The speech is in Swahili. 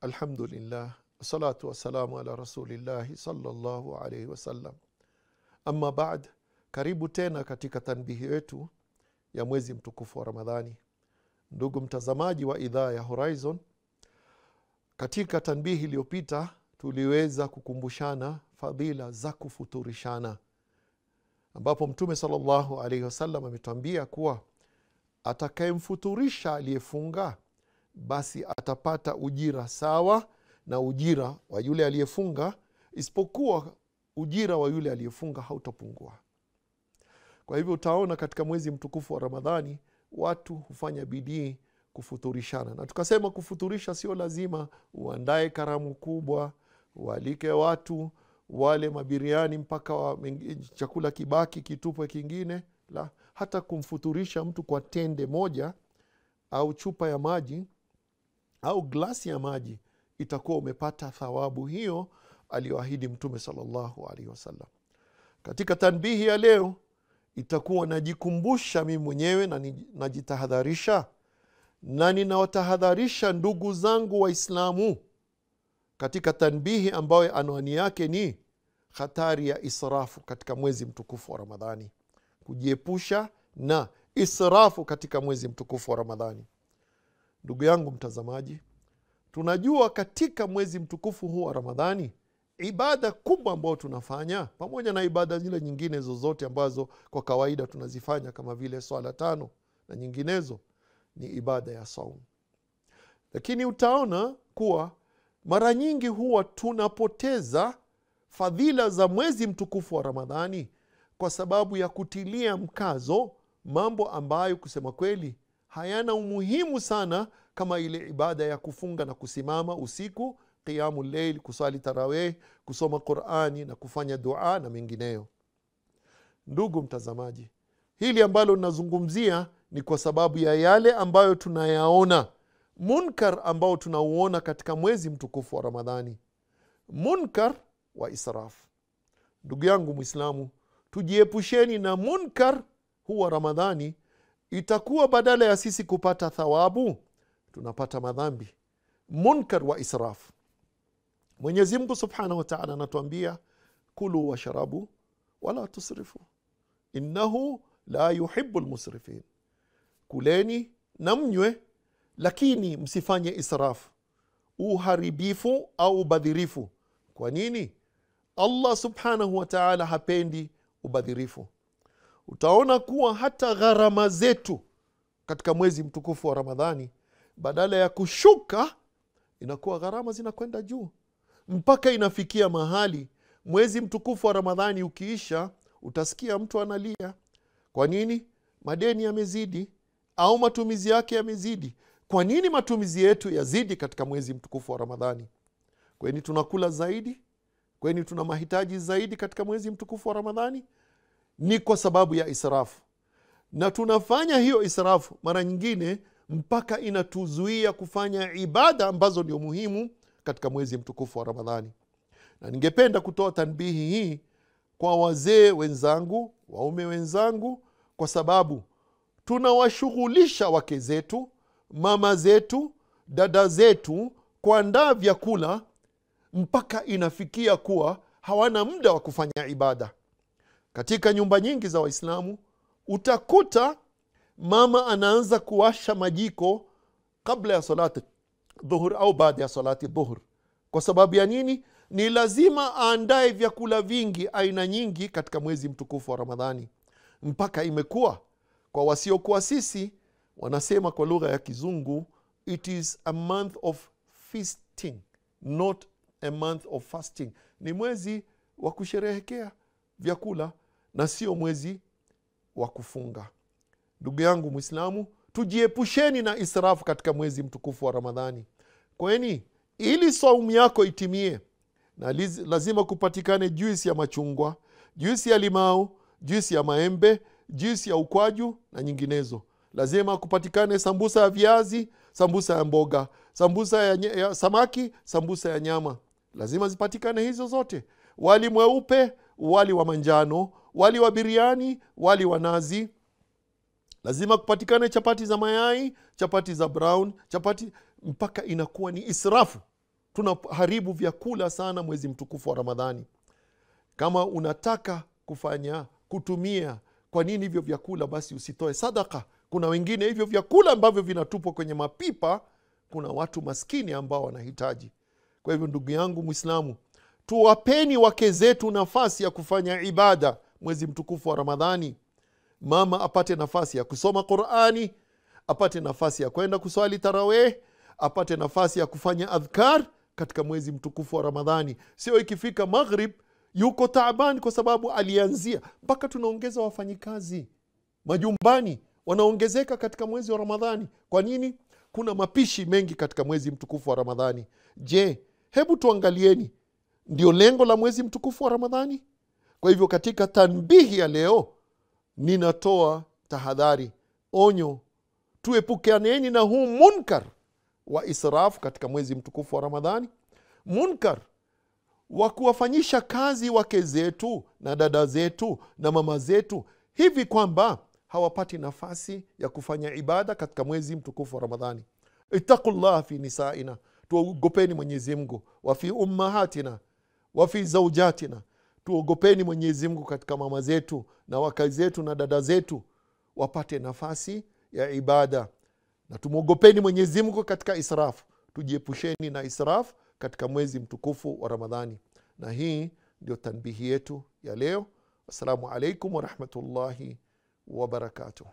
Alhamdulillah, salatu wassalamu ala rasulillahi sallallahu alayhi wasallam. Amma baad, karibu tena katika tanbihi yetu ya mwezi mtukufu wa Ramadhani. Ndugu mtazamaji wa idhaa ya Horizon, katika tanbihi iliyopita tuliweza kukumbushana fadhila za kufuturishana, ambapo Mtume sallallahu alayhi wasallam ametuambia kuwa atakayemfuturisha aliyefunga basi atapata ujira sawa na ujira wa yule aliyefunga, isipokuwa ujira wa yule aliyefunga hautapungua. Kwa hivyo utaona katika mwezi mtukufu wa Ramadhani watu hufanya bidii kufuturishana. Na tukasema kufuturisha sio lazima uandae karamu kubwa, ualike watu wale mabiriani mpaka chakula kibaki kitupwe kingine. La, hata kumfuturisha mtu kwa tende moja au chupa ya maji au glasi ya maji, itakuwa umepata thawabu hiyo aliyoahidi Mtume sallallahu alaihi wasallam. Katika tanbihi ya leo itakuwa najikumbusha mimi mwenyewe na najitahadharisha na ninawatahadharisha ndugu zangu Waislamu katika tanbihi ambayo anwani yake ni hatari ya israfu katika mwezi mtukufu wa Ramadhani. Kujiepusha na israfu katika mwezi mtukufu wa Ramadhani. Ndugu yangu mtazamaji, tunajua katika mwezi mtukufu huu wa Ramadhani ibada kubwa ambayo tunafanya pamoja na ibada zile nyingine zozote ambazo kwa kawaida tunazifanya kama vile swala 5 na nyinginezo ni ibada ya saum. Lakini utaona kuwa mara nyingi huwa tunapoteza fadhila za mwezi mtukufu wa Ramadhani kwa sababu ya kutilia mkazo mambo ambayo kusema kweli hayana umuhimu sana, kama ile ibada ya kufunga na kusimama usiku, qiyamul layl, kusali tarawih, kusoma Qur'ani na kufanya dua na mengineyo. Ndugu mtazamaji, hili ambalo ninazungumzia ni kwa sababu ya yale ambayo tunayaona, munkar ambao tunauona katika mwezi mtukufu wa Ramadhani, munkar wa israf. Ndugu yangu Muislamu, tujiepusheni na munkar huwa Ramadhani. Itakuwa badala ya sisi kupata thawabu tunapata madhambi. Munkar wa israf. Mwenyezi Mungu Subhanahu wa Ta'ala anatuambia kulu washrabu wala tusrifu innahu la yuhibbul musrifin. Kuleni na mnywe, lakini msifanye israf, uharibifu au ubadhirifu. Kwa nini? Allah Subhanahu wa Ta'ala hapendi ubadhirifu. Utaona kuwa hata gharama zetu katika mwezi mtukufu wa Ramadhani badala ya kushuka inakuwa gharama zinakwenda juu, mpaka inafikia mahali mwezi mtukufu wa Ramadhani ukiisha utasikia mtu analia. Kwa nini? Madeni yamezidi au matumizi yake yamezidi. Kwa nini matumizi yetu yazidi katika mwezi mtukufu wa Ramadhani? Kwani tunakula zaidi? Kwani tuna mahitaji zaidi katika mwezi mtukufu wa Ramadhani? Ni kwa sababu ya israfu. Na tunafanya hiyo israfu mara nyingine mpaka inatuzuia kufanya ibada ambazo ndio muhimu katika mwezi mtukufu wa Ramadhani. Na ningependa kutoa tanbihi hii kwa wazee wenzangu, waume wenzangu, kwa sababu tunawashughulisha wake zetu, mama zetu, dada zetu kuandaa vyakula mpaka inafikia kuwa hawana muda wa kufanya ibada. Katika nyumba nyingi za Waislamu utakuta mama anaanza kuwasha majiko kabla ya salati dhuhur au baada ya salati dhuhur. Kwa sababu ya nini? Ni lazima aandae vyakula vingi, aina nyingi katika mwezi mtukufu wa Ramadhani, mpaka imekuwa kwa wasiokuwa sisi wanasema kwa lugha ya Kizungu, it is a month of feasting, not a month of fasting. Ni mwezi wa kusherehekea vyakula na sio mwezi wa kufunga. Ndugu yangu Muislamu, tujiepusheni na israfu katika mwezi mtukufu wa Ramadhani. Kwani ili saumu yako itimie, na lazima kupatikane juisi ya machungwa, juisi ya limau, juisi ya maembe, juisi ya ukwaju na nyinginezo. Lazima kupatikane sambusa ya viazi, sambusa ya mboga, sambusa ya samaki, sambusa ya nyama. Lazima zipatikane hizo zote. Wali mweupe, wali wa manjano, wali wa biriani, wali wa nazi. Lazima kupatikane chapati za mayai, chapati za brown, chapati, mpaka inakuwa ni israfu tunaharibu vyakula sana mwezi mtukufu wa Ramadhani. Kama unataka kutumia, kwa nini hivyo vyakula basi usitoe sadaka? Kuna wengine hivyo vyakula ambavyo vinatupwa kwenye mapipa, kuna watu maskini ambao wanahitaji. Kwa hivyo ndugu yangu Muislamu, tuwapeni wake zetu nafasi ya kufanya ibada mwezi mtukufu wa Ramadhani. Mama apate nafasi ya kusoma Qur'ani, apate nafasi ya kwenda kuswali tarawih, apate nafasi ya kufanya adhkar katika mwezi mtukufu wa Ramadhani. Sio ikifika maghrib yuko taabani kwa sababu alianzia. Mpaka tunaongeza wafanyikazi majumbani, wanaongezeka katika mwezi wa Ramadhani. Kwa nini? Kuna mapishi mengi katika mwezi mtukufu wa Ramadhani. Je, hebu tuangalieni, ndio lengo la mwezi mtukufu wa Ramadhani? Kwa hivyo katika tanbihi ya leo ninatoa tahadhari, onyo, tuepukaneni na huu munkar wa israfu katika mwezi mtukufu wa Ramadhani. Munkar wa kuwafanyisha kazi wake zetu na dada zetu na mama zetu hivi kwamba hawapati nafasi ya kufanya ibada katika mwezi mtukufu wa Ramadhani. Ittaqullah fi nisaina, tuogopeni Mwenyezi Mungu, wa fi ummahatina wa fi zawjatina, tuogopeni Mwenyezi Mungu katika mama zetu na wake zetu na dada zetu wapate nafasi ya ibada, na tumwogopeni Mwenyezi Mungu katika israfu. Tujiepusheni na israfu katika mwezi mtukufu wa Ramadhani. Na hii ndio tanbihi yetu ya leo. Assalamu alaikum wa rahmatullahi wa barakatuh.